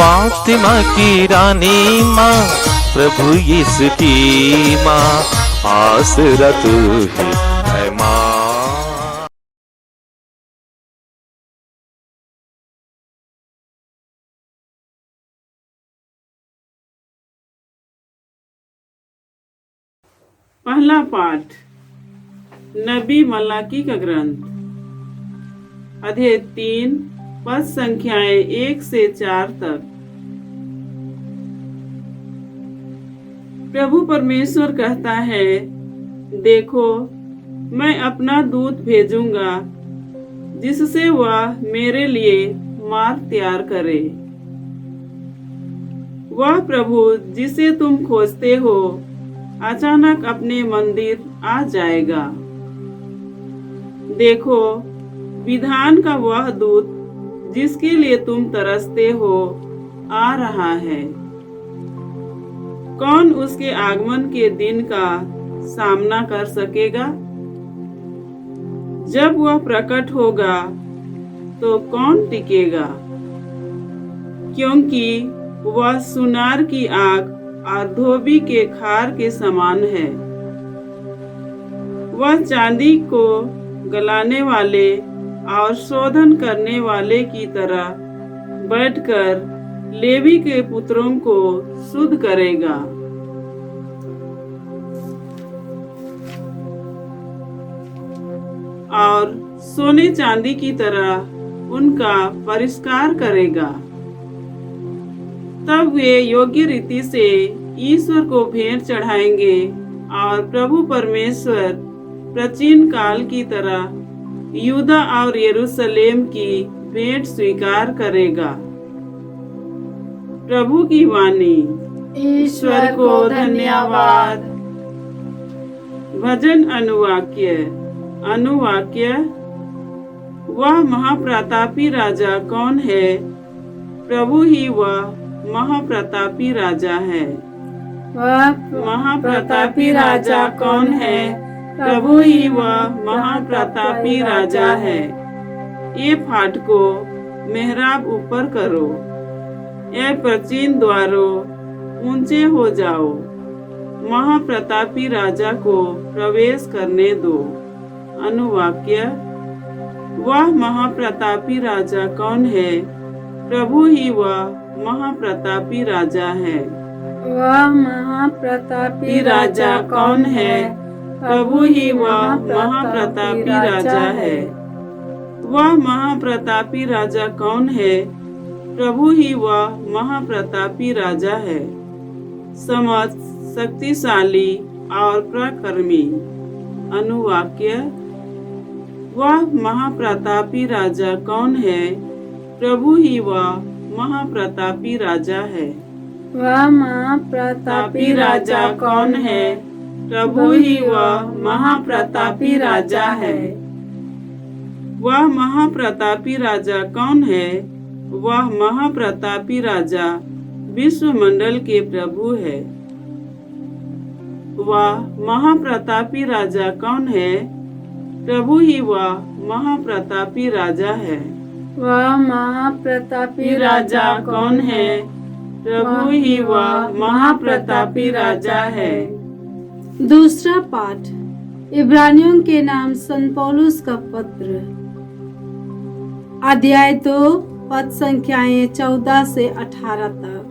फातिमा की रानी माँ, प्रभु यीशु की माँ, आसरा तू ही है माँ। पहला पाठ नबी मलाकी का ग्रंथ, अध्याय 3, पद संख्याएं 1 से 4 तक। प्रभु परमेश्वर कहता है, देखो मैं अपना दूत भेजूंगा जिससे वह मेरे लिए मार्ग तैयार करे। वह प्रभु जिसे तुम खोजते हो अचानक अपने मंदिर आ जाएगा। देखो विधान का वह दूत जिसके लिए तुम तरसते हो आ रहा है। कौन उसके आगमन के दिन का सामना कर सकेगा? जब वह प्रकट होगा तो कौन टिकेगा? क्योंकि वह सुनार की आग और धोबी के खार के समान है। वह चांदी को गलाने वाले और शोधन करने वाले की तरह बैठकर लेवी के पुत्रों को शुद्ध करेगा। और सोने चांदी की तरह उनका परिष्कार करेगा। तब वे योग्य रीति से ईश्वर को भेंट चढ़ाएंगे और प्रभु परमेश्वर प्राचीन काल की तरह यहूदा और यरूशलेम की भेंट स्वीकार करेगा। प्रभु की वाणी। ईश्वर को धन्यवाद। भजन अनुवाक्य। वह महाप्रतापी राजा कौन है? प्रभु ही वह महाप्रतापी राजा है। वह महाप्रतापी राजा कौन है? प्रभु ही वह महाप्रतापी राजा है। ये फाटको मेहराब ऊपर करो, ये प्राचीन द्वारों ऊंचे हो जाओ। महाप्रतापी राजा को प्रवेश करने दो। अनुवाक्य। वह महाप्रतापी राजा कौन है? प्रभु ही वह महाप्रतापी राजा है। वह महाप्रतापी राजा कौन है? प्रभु ही वह महाप्रतापी राजा है। वह महाप्रतापी राजा कौन है? प्रभु ही वह महाप्रतापी राजा है। समर्थ, शक्तिशाली और पराक्रमी। अनुवाक्य। वह महाप्रतापी राजा कौन है? प्रभु ही वह महाप्रतापी राजा है। वह महाप्रतापी राजा कौन है? प्रभु ही वह महाप्रतापी राजा है। वह महाप्रतापी राजा कौन है? वह महाप्रतापी राजा विश्वमंडल के प्रभु है। वह महाप्रतापी राजा कौन है? प्रभु ही वह महाप्रतापी राजा है। वह महाप्रतापी राजा कौन है? प्रभु ही वह महाप्रतापी राजा है। दूसरा पाठ इब्रानियों के नाम संत पौलुस का पत्र, अध्याय 2, पद संख्याएं 14 से 18 तक।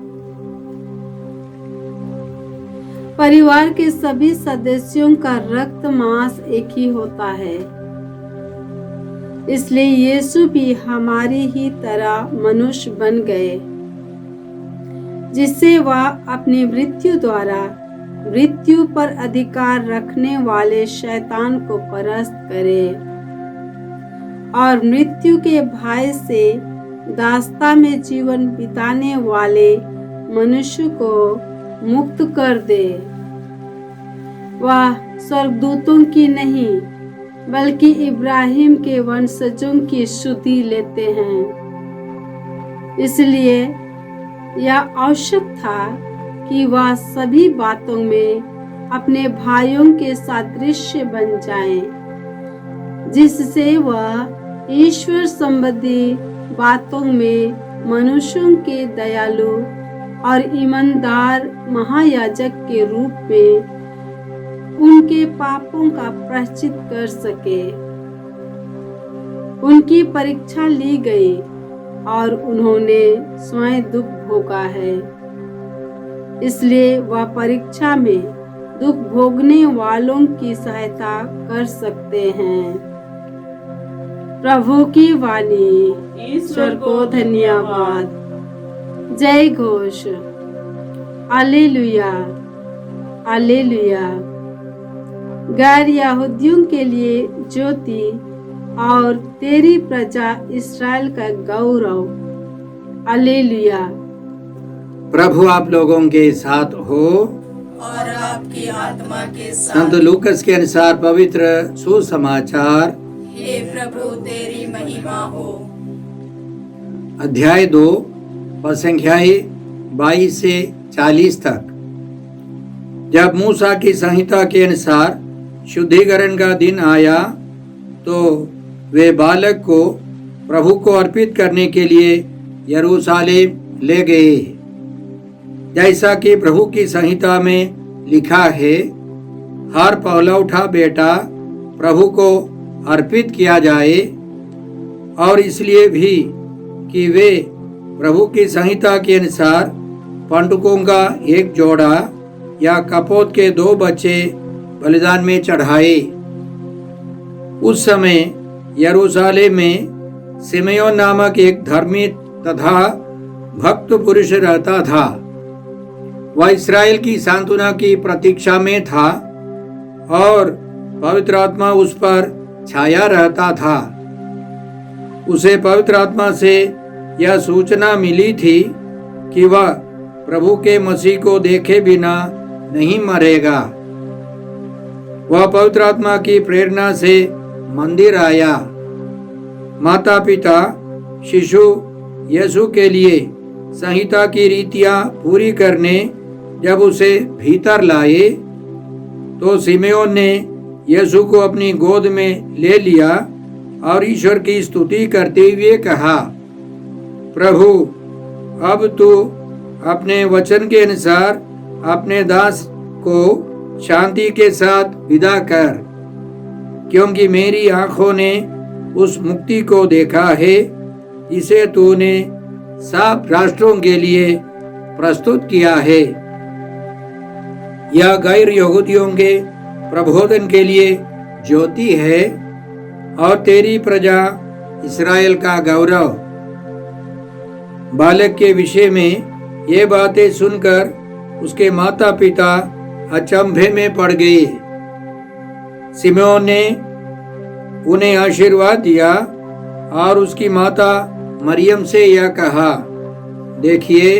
परिवार के सभी सदस्यों का रक्त मांस एक ही होता है, इसलिए यीशु भी हमारी ही तरह मनुष्य बन गए, जिससे वह अपनी मृत्यु द्वारा मृत्यु पर अधिकार रखने वाले शैतान को परास्त करे और मृत्यु के भय से दास्ता में जीवन बिताने वाले मनुष्य को मुक्त कर दे। वह स्वर्गदूतों की नहीं बल्कि इब्राहिम के वंशजों की शुद्धि लेते हैं। इसलिए यह आवश्यक था कि वह सभी बातों में अपने भाइयों के सादृश्य बन जाएं, जिससे वह ईश्वर संबंधी बातों में मनुष्यों के दयालु और ईमानदार महायाजक के रूप में उनके पापों का प्रायश्चित कर सके। उनकी परीक्षा ली गई और उन्होंने स्वयं दुख भोगा है, इसलिए वह परीक्षा में दुख भोगने वालों की सहायता कर सकते हैं। प्रभु की वाणी। ईश्वर को धन्यवाद। जय घोष। Hallelujah, hallelujah. गैर यहूदियों के लिए ज्योति और तेरी प्रजा इस्राएल का गौरव। हालेलुया। प्रभु आप लोगों के साथ हो और आपकी आत्मा के संत साथ। लूकस के अनुसार पवित्र सुसमाचार हे प्रभु तेरी महिमा हो। अध्याय 2 पद संख्याएं 22 से 40 तक। जब मूसा की संहिता के अनुसार शुद्धिकरण का दिन आया तो वे बालक को प्रभु को अर्पित करने के लिए यरूशलेम ले गए। जैसा कि प्रभु की संहिता में लिखा है, हर पहलौठा बेटा प्रभु को अर्पित किया जाए, और इसलिए भी कि वे प्रभु की संहिता के अनुसार पंडुकों का एक जोड़ा या कपोत के 2 बच्चे बलिदान में चढ़ाए। उस समय यरूशलेम में सिमेयोन नामक एक धर्मी तथा भक्त पुरुष रहता था। वह इस्राएल की सांत्वना की प्रतीक्षा में था और पवित्र आत्मा उस पर छाया रहता था। उसे पवित्र आत्मा से यह सूचना मिली थी कि वह प्रभु के मसीह को देखे बिना नहीं मरेगा। वह पवित्र आत्मा की प्रेरणा से मंदिर आया। माता पिता शिशु यीशु के लिए संहिता की रीतियां पूरी करने जब उसे भीतर लाए तो सिमेयोन ने यीशु को अपनी गोद में ले लिया और ईश्वर की स्तुति करते हुए कहा, प्रभु अब तू अपने वचन के अनुसार अपने दास को शांति के साथ विदा कर, क्योंकि मेरी आंखों ने उस मुक्ति को देखा है जिसे तूने सब राष्ट्रों के लिए प्रस्तुत किया है। यह गैर यहूदियों के प्रबोधन के लिए ज्योति है और तेरी प्रजा इस्राएल का गौरव। बालक के विषय में ये बातें सुनकर उसके माता पिता अचंभे में पड़ गए। सिमेयोन ने उन्हें आशीर्वाद दिया और उसकी माता मरियम से यह कहा, देखिए,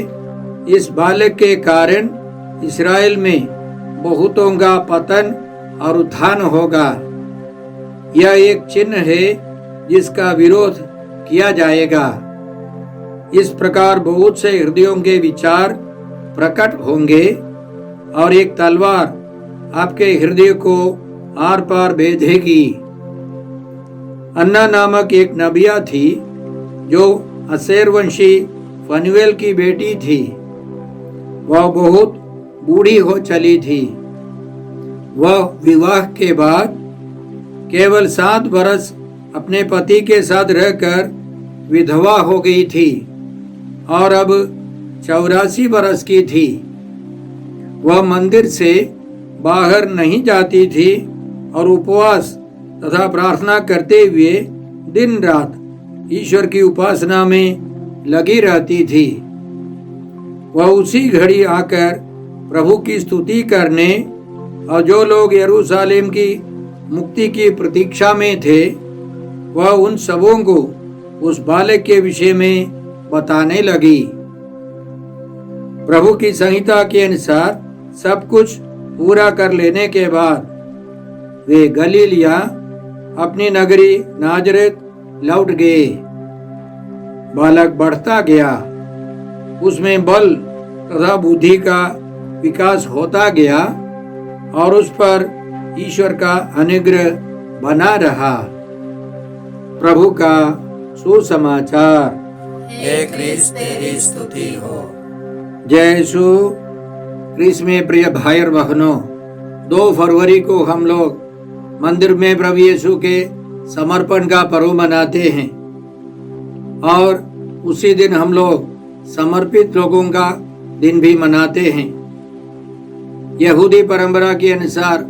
इस बालक के कारण इस्राएल में बहुतों का पतन और उत्थान होगा। यह एक चिन्ह है जिसका विरोध किया जाएगा। इस प्रकार बहुत से हृदयों के विचार प्रकट होंगे और एक तलवार आपके हृदय को आर पार भेदेगी। अन्ना नामक एक नबिया थी जो असेर वंशी फनुएल की बेटी थी। वह बहुत बूढ़ी हो चली थी। वह विवाह के बाद केवल 7 बरस अपने पति के साथ रहकर विधवा हो गई थी और अब 84 बरस की थी। वह मंदिर से बाहर नहीं जाती थी और उपवास तथा प्रार्थना करते हुए दिन रात ईश्वर की उपासना में लगी रहती थी। वह उसी घड़ी आकर प्रभु की स्तुति करने और जो लोग यरूशलेम की मुक्ति की प्रतीक्षा में थे वह उन सबों को उस बालक के विषय में बताने लगी। प्रभु की संहिता के अनुसार सब कुछ पूरा कर लेने के बाद वे गलीलिया अपनी नगरी नाजरेत लौट गए। बालक बढ़ता गया, उसमें बल तथा बुद्धि का विकास होता गया और उस पर ईश्वर का अनुग्रह बना रहा। प्रभु का सुसमाचार। हे क्रिस्त तेरी स्तुति हो। जय यीशु क्रिस्त में प्रिय भाई और बहनों, 2 फरवरी को हम लोग मंदिर में प्रभु यीशु के समर्पण का पर्व मनाते हैं और उसी दिन हम लोग समर्पित लोगों का दिन भी मनाते हैं। यहूदी परंपरा के अनुसार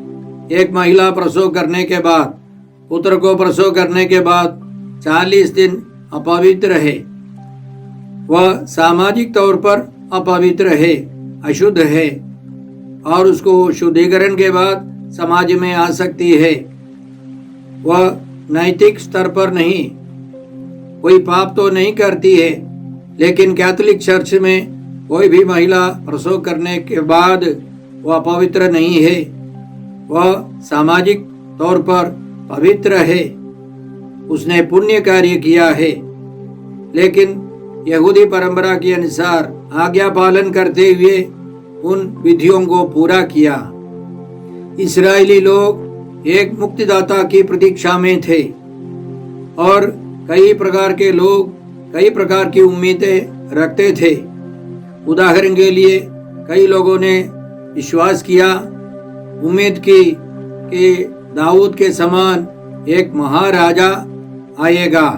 एक महिला प्रसव करने के बाद, पुत्र को प्रसव करने के बाद 40 दिन अपवित्र है, वह सामाजिक तौर पर अपवित्र है, अशुद्ध है और उसको शुद्धिकरण के बाद समाज में आ सकती है। वह नैतिक स्तर पर नहीं, कोई पाप तो नहीं करती है, लेकिन कैथोलिक चर्च में कोई भी महिला प्रसव करने के बाद वह पवित्र नहीं है, वह सामाजिक तौर पर पवित्र है, उसने पुण्य कार्य किया है। लेकिन यहूदी परंपरा के अनुसार आज्ञा पालन करते हुए उन विधियों को पूरा किया। इस्राएली लोग एक मुक्तिदाता की प्रतीक्षा में थे और कई प्रकार के लोग कई प्रकार की उम्मीदें रखते थे। उदाहरण के लिए कई लोगों ने विश्वास किया, उम्मीद की कि दाऊद के समान एक महाराजा आएगा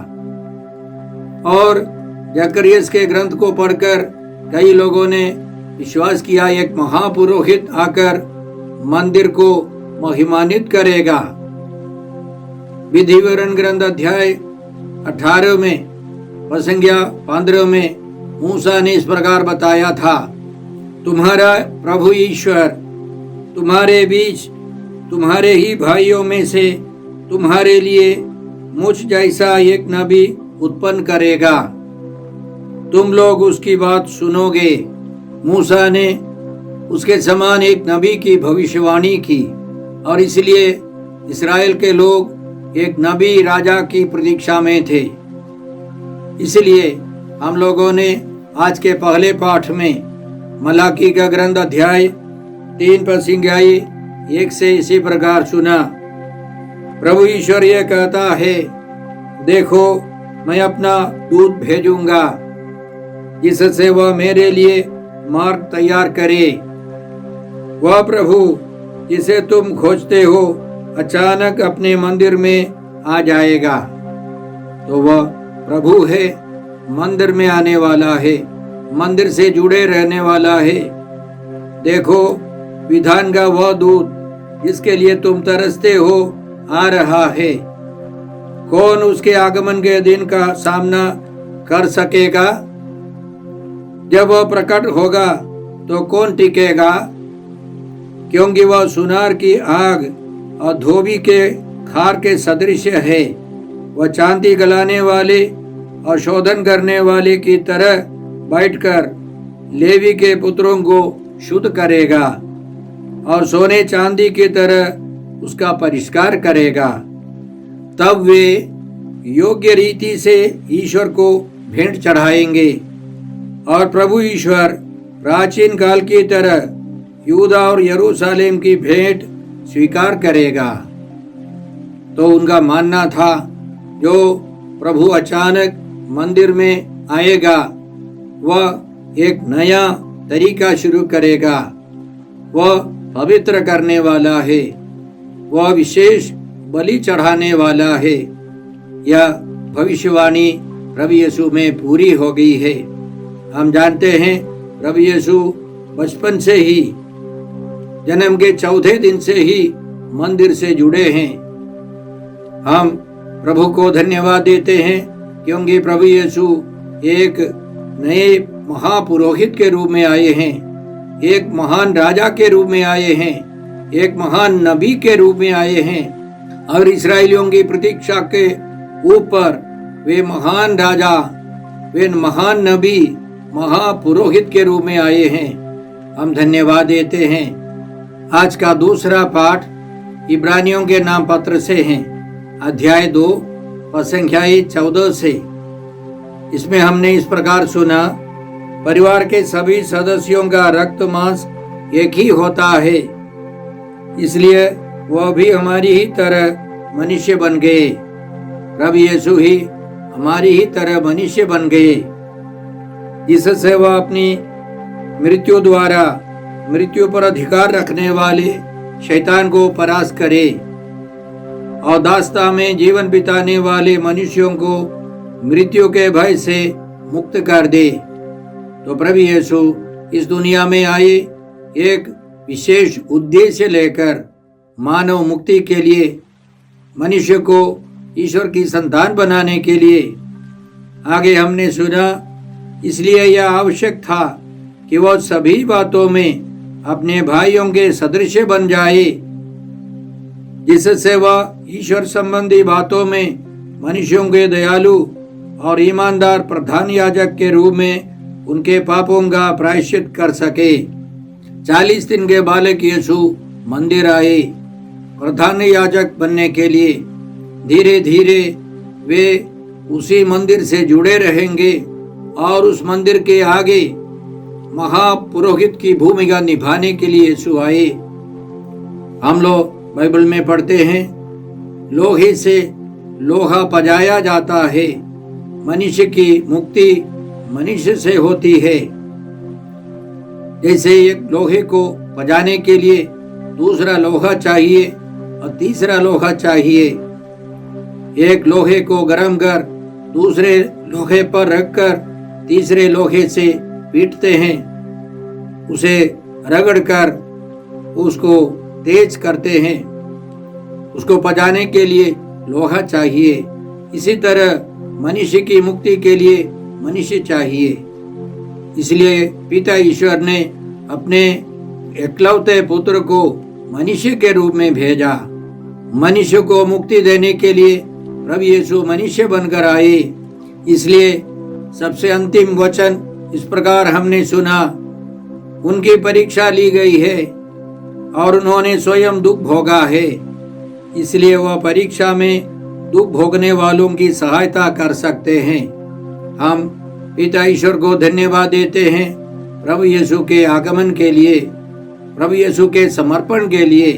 और जकरियस के ग्रंथ को पढ़कर कई लोगों ने विश्वास किया एक महापुरोहित आकर मंदिर को महिमान्वित करेगा। विधिवरण ग्रंथ अध्याय 18 में प्रसंज्ञा 15 में मूसा ने इस प्रकार बताया था, तुम्हारा प्रभु ईश्वर तुम्हारे बीच तुम्हारे ही भाइयों में से तुम्हारे लिए मुझ जैसा एक नबी उत्पन्न करेगा, तुम लोग उसकी बात सुनोगे। मूसा ने उसके समान एक नबी की भविष्यवाणी की और इसलिए इस्राएल के लोग एक नबी राजा की प्रतीक्षा में थे। इसलिए हम लोगों ने आज के पहले पाठ में मलाकी का ग्रंथ अध्याय 3 प्रसंगाई 1 से इसी प्रकार सुना। प्रभु ईश्वर ये कहता है, देखो मैं अपना दूत भेजूंगा जिससे वह मेरे लिए मार्ग तैयार करे। वह प्रभु जिसे तुम खोजते हो अचानक अपने मंदिर में आ जाएगा। तो वह प्रभु है, मंदिर में आने वाला है, मंदिर से जुड़े रहने वाला है। देखो विधान का वह दूत जिसके लिए तुम तरसते हो आ रहा है। कौन उसके आगमन के दिन का सामना कर सकेगा? जब वह प्रकट होगा तो कौन टिकेगा? क्योंकि वह सुनार की आग और धोबी के खार के सदृश है। वह चांदी गलाने वाले और शोधन करने वाले की तरह बैठकर लेवी के पुत्रों को शुद्ध करेगा और सोने चांदी की तरह उसका परिष्कार करेगा। तब वे योग्य रीति से ईश्वर को भेंट चढ़ाएंगे और प्रभु ईश्वर प्राचीन काल की तरह यहूदा और यरूशलेम की भेंट स्वीकार करेगा। तो उनका मानना था जो प्रभु अचानक मंदिर में आएगा वह एक नया तरीका शुरू करेगा। वह पवित्र करने वाला है, वह विशेष बलि चढ़ाने वाला है। यह भविष्यवाणी प्रभु यीशु में पूरी हो गई है। हम जानते हैं प्रभु यीशु बचपन से ही, जन्म के 4थे दिन से ही मंदिर से जुड़े हैं। हम प्रभु को धन्यवाद देते हैं क्योंकि प्रभु यीशु एक नए महापुरोहित के रूप में आए हैं, एक महान राजा के रूप में आए हैं, एक महान नबी के रूप में आए हैं और इस्राएलियों की प्रतीक्षा के ऊपर वे महान राजा, वे महान नबी, महापुरोहित के रूप में आए हैं। हम धन्यवाद देते हैं। आज का दूसरा पाठ इब्रानियों के नाम पत्र से है, अध्याय 2 संख्या 14 से। इसमें हमने इस प्रकार सुना, परिवार के सभी सदस्यों का रक्त मांस एक ही होता है, इसलिए वह भी हमारी ही तरह मनुष्य बन गए। प्रभु यीशु ही हमारी ही तरह मनुष्य बन गए जिससे वह अपनी मृत्यु द्वारा मृत्यु पर अधिकार रखने वाले शैतान को परास्त करे और दास्ता में जीवन बिताने वाले मनुष्यों को मृत्यु के भय से मुक्त कर दे। तो प्रभु यीशु इस दुनिया में आए एक विशेष उद्देश्य लेकर, मानव मुक्ति के लिए, मनुष्य को ईश्वर की संतान बनाने के लिए। आगे हमने सुना, इसलिए यह आवश्यक था कि वह सभी बातों में अपने भाइयों के सदृश बन जाए, जिससे वह ईश्वर संबंधी बातों में मनुष्यों के दयालु और ईमानदार प्रधान याजक के रूप में उनके पापों का प्रायश्चित कर सके। 40 दिन के बालक यीशु मंदिर आए प्रधान याजक बनने के लिए। धीरे धीरे वे उसी मंदिर से जुड़े रहेंगे और उस मंदिर के आगे महापुरोहित की भूमिका निभाने के लिए यीशु आए। हम लोग बाइबल में पढ़ते हैं, लोहे से लोहा पजाया जाता है, मनुष्य की मुक्ति मनुष्य से होती है। जैसे एक लोहे को पजाने के लिए दूसरा लोहा चाहिए और तीसरा लोहा चाहिए। एक लोहे को गरम कर दूसरे लोहे पर रखकर तीसरे लोहे से पीटते हैं, उसे रगड़कर उसको तेज करते हैं। उसको पजाने के लिए लोहा चाहिए। इसी तरह मनुष्य की मुक्ति के लिए मनुष्य चाहिए। इसलिए पिता ईश्वर ने अपने एकलौते पुत्र को मनुष्य के रूप में भेजा। मनुष्य को मुक्ति देने के लिए प्रभु यीशु मनुष्य बनकर आए। इसलिए सबसे अंतिम वचन इस प्रकार हमने सुना, उनकी परीक्षा ली गई है और उन्होंने स्वयं दुख भोगा है, इसलिए वह परीक्षा में दुख भोगने वालों की सहायता कर सकते हैं। हम पिता ईश्वर को धन्यवाद देते हैं प्रभु यीशु के आगमन के लिए, प्रभु यीशु के समर्पण के लिए।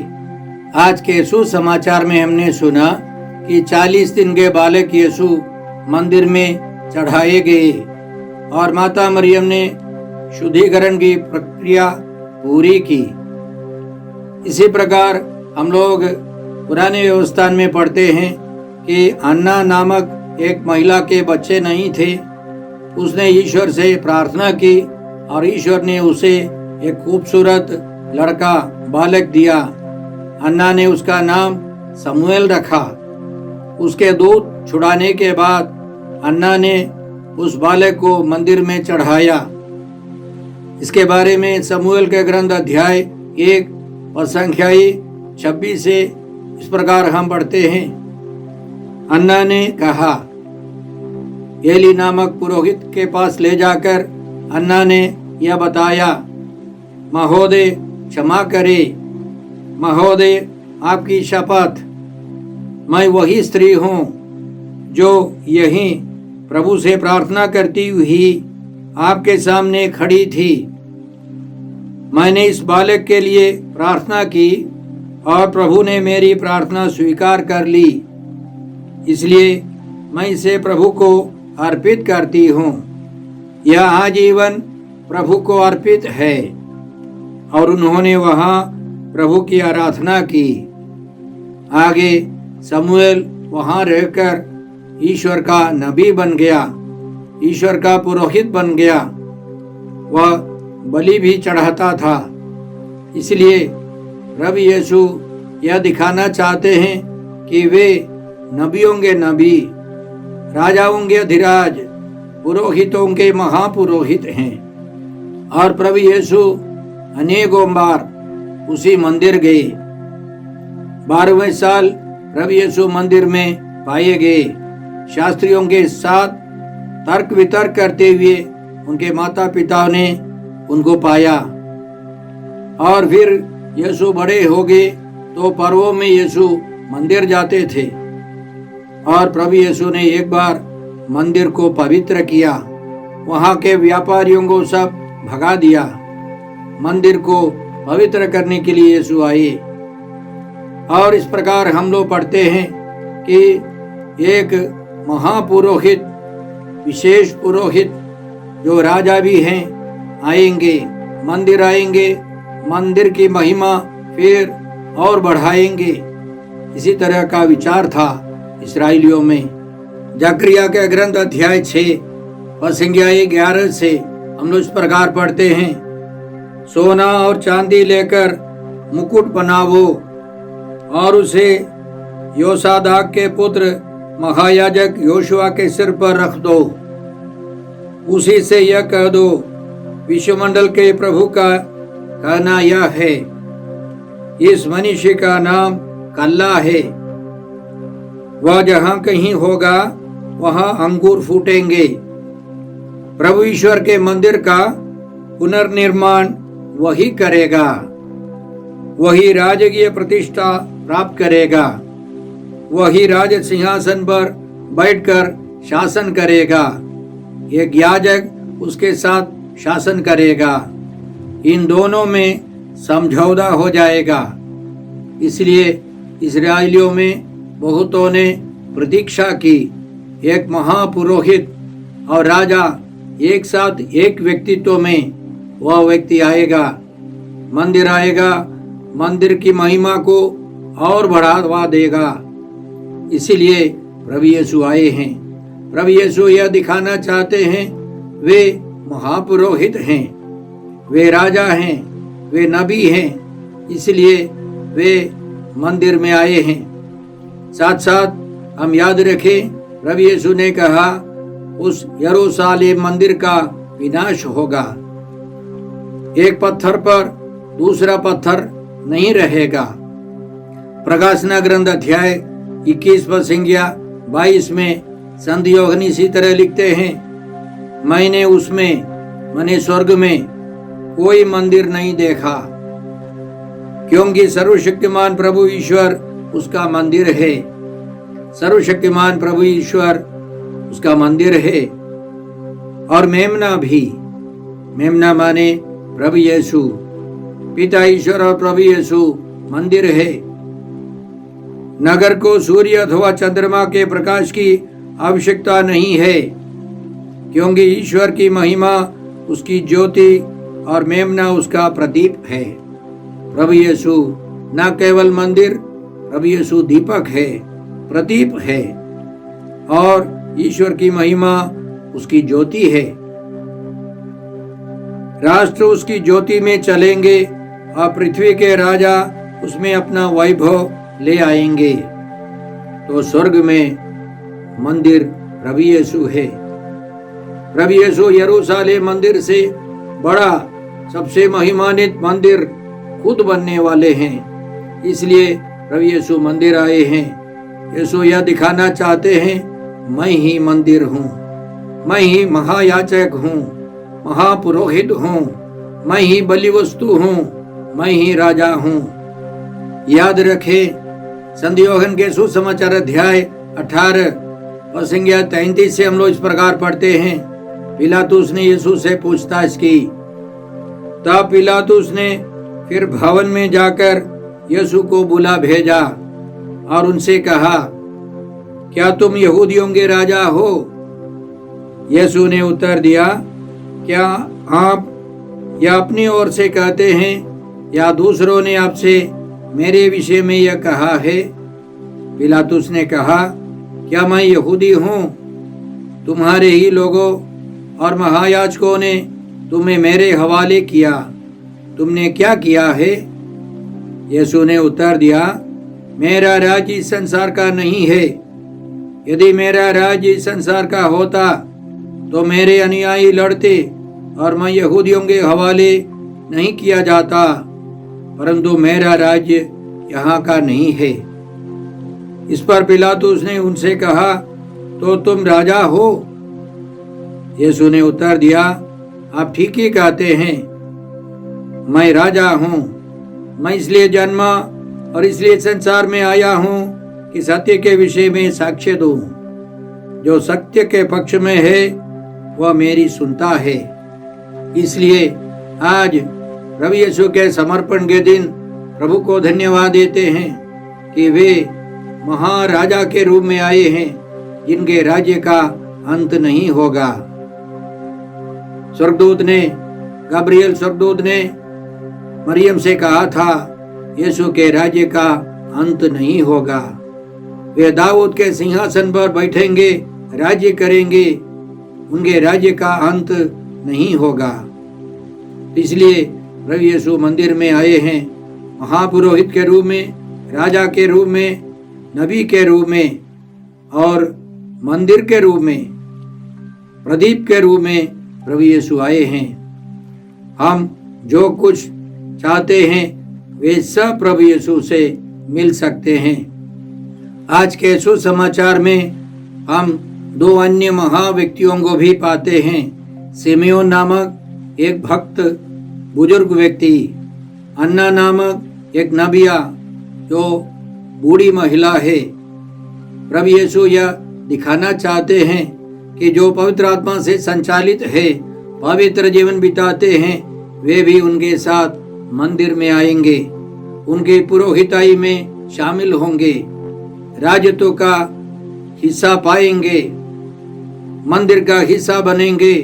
आज के सुसमाचार में हमने सुना कि 40 दिन के बालक यीशु मंदिर में चढ़ाए गए और माता मरियम ने शुद्धिकरण की प्रक्रिया पूरी की। इसी प्रकार हम लोग पुराने व्यवस्थान में पढ़ते हैं कि अन्ना नामक एक महिला के बच्चे नहीं थे। उसने ईश्वर से प्रार्थना की और ईश्वर ने उसे एक खूबसूरत लड़का बालक दिया। अन्ना ने उसका नाम शमूएल रखा। उसके दूध छुड़ाने के बाद अन्ना ने उस बालक को मंदिर में चढ़ाया। इसके बारे में शमूएल के ग्रंथ अध्याय 1 और संख्या 26 से इस प्रकार हम पढ़ते हैं। अन्ना ने कहा, एली नामक पुरोहित के पास ले जाकर अन्ना ने यह बताया, महोदय क्षमा करे, महोदय आपकी शपथ, मैं वही स्त्री हूँ जो यहीं प्रभु से प्रार्थना करती हुई आपके सामने खड़ी थी। मैंने इस बालक के लिए प्रार्थना की और प्रभु ने मेरी प्रार्थना स्वीकार कर ली, इसलिए मैं इसे प्रभु को अर्पित करती हूँ। यह आजीवन प्रभु को अर्पित है। और उन्होंने वहाँ प्रभु की आराधना की। आगे शमूएल वहाँ रहकर ईश्वर का नबी बन गया, ईश्वर का पुरोहित बन गया। वह बलि भी चढ़ाता था। इसलिए प्रभु यीशु यह दिखाना चाहते हैं कि वे नबियों के नबी, राजाओं के अधिराज, पुरोहितों के महापुरोहित हैं। और प्रभु यीशु अनेकों बार उसी मंदिर गए। 12वें साल प्रभु यीशु मंदिर में पाए गए। शास्त्रियों के साथ तर्क वितर्क करते हुए उनके माता पिता ने उनको पाया। और फिर यीशु बड़े हो गए तो पर्वों में यीशु मंदिर जाते थे। और प्रभु यीशु ने एक बार मंदिर को पवित्र किया। वहाँ के व्यापारियों को सब भगा दिया। मंदिर को पवित्र करने के लिए यीशु आए। और इस प्रकार हम लोग पढ़ते हैं कि एक महापुरोहित, विशेष पुरोहित जो राजा भी हैं आएंगे, मंदिर आएंगे, मंदिर की महिमा फिर और बढ़ाएंगे। इसी तरह का विचार था इस्राएलियों में। जकरिया के ग्रंथ अध्याय 6 संज्ञा 11 से हम लोग इस प्रकार पढ़ते हैं, सोना और चांदी लेकर मुकुट बनावो और उसे योसादाक के पुत्र महायाजक योशुआ के सिर पर रख दो। उसी से यह कह दो, विश्वमंडल के प्रभु का कहना यह है, इस मनुष्य का नाम कल्ला है। वह जहां कहीं होगा वहां अंगूर फूटेंगे। प्रभु ईश्वर के मंदिर का पुनर्निर्माण वही करेगा, वही राजकीय प्रतिष्ठा प्राप्त करेगा, वही राज सिंहासन पर बैठकर शासन करेगा। एक याजक उसके साथ शासन करेगा। इन दोनों में समझौता हो जाएगा। इसलिए इस्राएलियों में बहुतों ने प्रतीक्षा की, एक महापुरोहित और राजा एक साथ एक व्यक्तित्व में वह व्यक्ति आएगा, मंदिर आएगा, मंदिर की महिमा को और बढ़ावा देगा। इसीलिए प्रभु यीशु आए हैं। प्रभु यीशु यह दिखाना चाहते हैं वे महापुरोहित हैं, वे राजा हैं, वे नबी हैं, इसलिए वे मंदिर में आए हैं। साथ साथ हम याद रखें, प्रभु यीशु ने कहा उस यरूशलेम मंदिर का विनाश होगा। एक पत्थर पर दूसरा पत्थर नहीं रहेगा। प्रकाशना ग्रंथ अध्याय 21 संज्ञा 22 में संत यूहन्ना इसी तरह लिखते हैं, मैंने उसमें माने स्वर्ग में कोई मंदिर नहीं देखा, क्योंकि सर्वशक्तिमान प्रभु ईश्वर उसका मंदिर है। सर्वशक्तिमान प्रभु ईश्वर उसका मंदिर है। और मेमना भी, मेमना माने प्रभु यीशु, पिता ईश्वर और प्रभु यीशु मंदिर है। नगर को सूर्य अथवा चंद्रमा के प्रकाश की आवश्यकता नहीं है, क्योंकि ईश्वर की महिमा उसकी ज्योति और मेमना उसका प्रदीप है। प्रभु यीशु न केवल मंदिर, प्रभु यीशु दीपक है, प्रदीप है, और ईश्वर की महिमा उसकी ज्योति है। राष्ट्र उसकी ज्योति में चलेंगे और पृथ्वी के राजा उसमें अपना वैभव ले आएंगे। तो स्वर्ग में मंदिर प्रभु यीशु है। प्रभु यीशु यरूशलेम मंदिर से बड़ा, सबसे महिमान्वित मंदिर खुद बनने वाले हैं। इसलिए प्रभु यीशु मंदिर आए हैं। यीशु यह दिखाना चाहते हैं, मैं ही मंदिर हूँ, मैं ही महायाजक हूँ, महापुरोहित हूँ, मैं ही बलि वस्तु हूँ, मैं ही राजा हूँ। याद रखें, संत यूहन्ना के सुसमाचार अध्याय 18 संज्ञा 33 से हम लोग इस प्रकार पढ़ते हैं, पिलातुस ने यीशु से पूछताछ की। तब पिलातुस ने फिर भवन में जाकर यीशु को बुला भेजा और उनसे कहा, क्या तुम यहूदियों के राजा हो? यीशु ने उत्तर दिया, क्या आप या अपनी ओर से कहते हैं या दूसरों ने आपसे मेरे विषय में यह कहा है? पिलातुस ने कहा, क्या मैं यहूदी हूँ? तुम्हारे ही लोगों और महायाजकों ने तुम्हें मेरे हवाले किया, तुमने क्या किया है? यीशु ने उत्तर दिया, मेरा राज्य इस संसार का नहीं है। यदि मेरा राज्य इस संसार का होता तो मेरे अनुयायी लड़ते और मैं यहूदियों के हवाले नहीं किया जाता, परंतु मेरा राज्य यहाँ का नहीं है। इस पर पिलातुस ने उनसे कहा, तो तुम राजा हो? यीशु ने उत्तर दिया, आप ठीक ही कहते हैं, मैं राजा हूँ। मैं इसलिए जन्मा और इसलिए संसार में आया हूँ कि सत्य के विषय में साक्ष्य दूं। जो सत्य के पक्ष में है वह मेरी सुनता है। इसलिए आज प्रभु यीशु के समर्पण के दिन प्रभु को धन्यवाद देते हैं कि वे महाराजा के रूप में आए हैं, जिनके राज्य का अंत नहीं होगा। स्वर्गदूत ने, गब्रियल स्वर्गदूत ने मरियम से कहा था, यीशु के राज्य का अंत नहीं होगा। वे दाऊद के सिंहासन पर बैठेंगे, राज्य करेंगे, उनके राज्य का अंत नहीं होगा। इसलिए प्रभु यीशु मंदिर में आए हैं, महापुरोहित के रूप में, राजा के रूप में, नबी के रूप में और मंदिर के रूप में, प्रदीप के रूप में प्रभु यीशु आए हैं। हम जो कुछ चाहते हैं वे सब प्रभु यीशु से मिल सकते हैं। आज के सुसमाचार में हम दो अन्य महा व्यक्तियों को भी पाते हैं। सिमेओन नामक एक भक्त बुजुर्ग व्यक्ति, अन्ना नामक एक नबिया जो बूढ़ी महिला है। प्रभु यीशु यह दिखाना चाहते हैं कि जो पवित्र आत्मा से संचालित है, पवित्र जीवन बिताते हैं, वे भी उनके साथ मंदिर में आएंगे, उनके पुरोहिताई में शामिल होंगे, राजत्व का हिस्सा पाएंगे, मंदिर का हिस्सा बनेंगे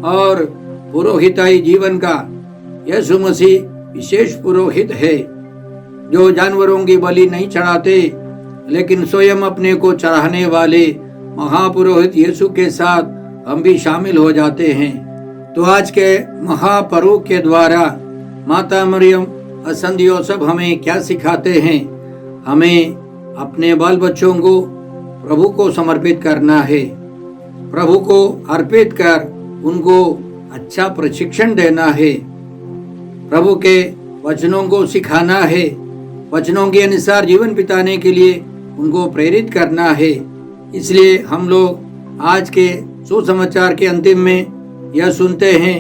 और पुरोहिताई जीवन का यीशु मसीह विशेष पुरोहित है जो जानवरों की बलि नहीं चढ़ाते लेकिन स्वयं अपने को चढ़ाने वाले महापुरोहित यीशु के साथ हम भी शामिल हो जाते हैं। तो आज के महापर्व के द्वारा माता मरियम और संत यूसुफ हमें क्या सिखाते हैं? हमें अपने बाल बच्चों को प्रभु को समर्पित करना है, प्रभु को अर्पित कर उनको अच्छा प्रशिक्षण देना है, प्रभु के वचनों को सिखाना है, वचनों के अनुसार जीवन बिताने के लिए उनको प्रेरित करना है। इसलिए हम लोग आज के सुसमाचार के अंतिम में यह सुनते हैं,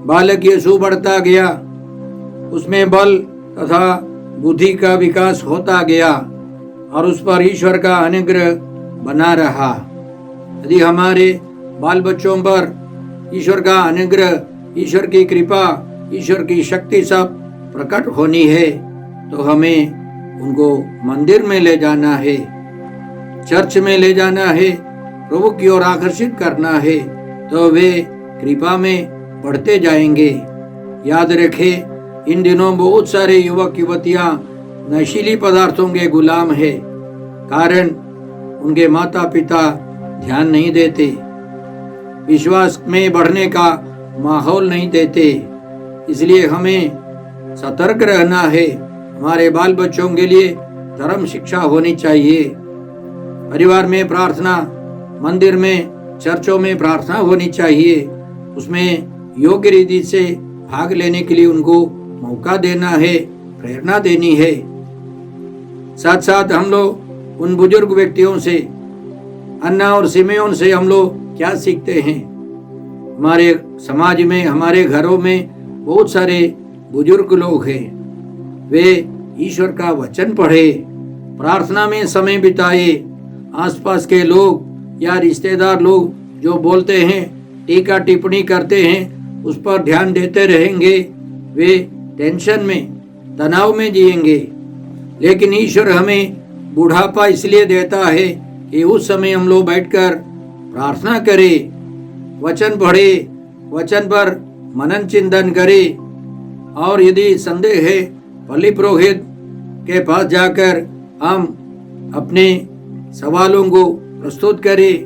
बालक यीशु बढ़ता गया, उसमें बल तथा बुद्धि का विकास होता गया और उस पर ईश्वर का अनुग्रह बना रहा। यदि हमारे बाल बच्चों पर ईश्वर का अनुग्रह, ईश्वर की कृपा, ईश्वर की शक्ति सब प्रकट होनी है तो हमें उनको मंदिर में ले जाना है, चर्च में ले जाना है, प्रभु की ओर आकर्षित करना है, तो वे कृपा में बढ़ते जाएंगे। याद रखें, इन दिनों बहुत सारे युवक युवतियां नशीली पदार्थों के गुलाम है, कारण उनके माता पिता ध्यान नहीं देते, विश्वास में बढ़ने का माहौल नहीं देते। इसलिए हमें सतर्क रहना है। हमारे बाल बच्चों के लिए धर्म शिक्षा होनी चाहिए, परिवार में प्रार्थना, मंदिर में, चर्चों में प्रार्थना होनी चाहिए, उसमें योग्य रीति से भाग लेने के लिए उनको मौका देना है, प्रेरणा देनी है। साथ साथ हम लोग उन बुजुर्ग व्यक्तियों से, अन्ना और सिमेओन से हम लोग क्या सीखते हैं? हमारे समाज में, हमारे घरों में बहुत सारे बुजुर्ग लोग हैं, वे ईश्वर का वचन पढ़े, प्रार्थना में समय बिताए। आसपास के लोग या रिश्तेदार लोग जो बोलते हैं, टीका टिप्पणी करते हैं, उस पर ध्यान देते रहेंगे, वे टेंशन में, तनाव में जिएंगे। लेकिन ईश्वर हमें बुढ़ापा इसलिए देता है कि उस समय हम लोग बैठकर प्रार्थना करें, वचन पढ़े, वचन पर मनन चिंतन करें और यदि संदेह है बलि पुरोहित के पास जाकर हम अपने सवालों को प्रस्तुत करें,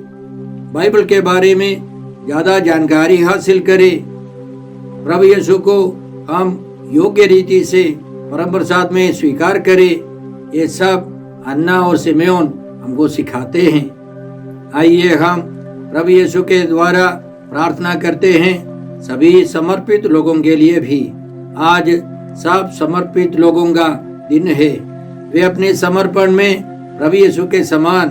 बाइबल के बारे में ज़्यादा जानकारी हासिल करें, प्रभु यीशु को हम योग्य रीति से परम प्रसाद में स्वीकार करें। ये सब अन्ना और सिमेओन हमको सिखाते हैं। आइए हम प्रभु यीशु के द्वारा प्रार्थना करते हैं सभी समर्पित लोगों के लिए भी। आज सब समर्पित लोगों का दिन है, वे अपने समर्पण में प्रभु यीशु के समान,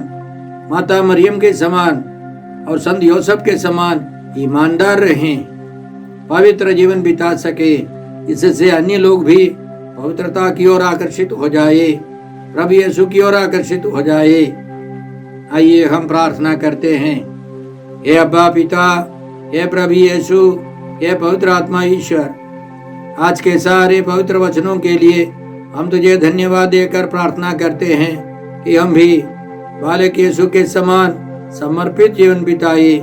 माता मरियम के समान और संत यूसुफ के समान ईमानदार रहें, पवित्र जीवन बिता सके, इससे अन्य लोग भी पवित्रता की ओर आकर्षित हो जाए, प्रभु यीशु की ओर आकर्षित हो जाए। आइए हम प्रार्थना करते हैं। हे अब्बा पिता, हे प्रभु यीशु, हे पवित्र आत्मा ईश्वर, आज के सारे पवित्र वचनों के लिए हम तुझे धन्यवाद देकर प्रार्थना करते हैं कि हम भी बालक यीशु के समान समर्पित जीवन बिताए,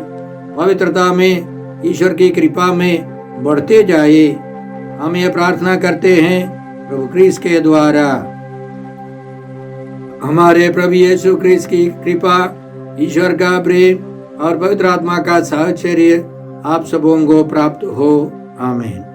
पवित्रता में ईश्वर की कृपा में बढ़ते जाए। हम ये प्रार्थना करते हैं प्रभु क्रिस्त के द्वारा। हमारे प्रभु यीशु क्रिस्त की कृपा, ईश्वर का प्रेम और पवित्र आत्मा का साहचर्य आप सबों को प्राप्त हो। आमीन।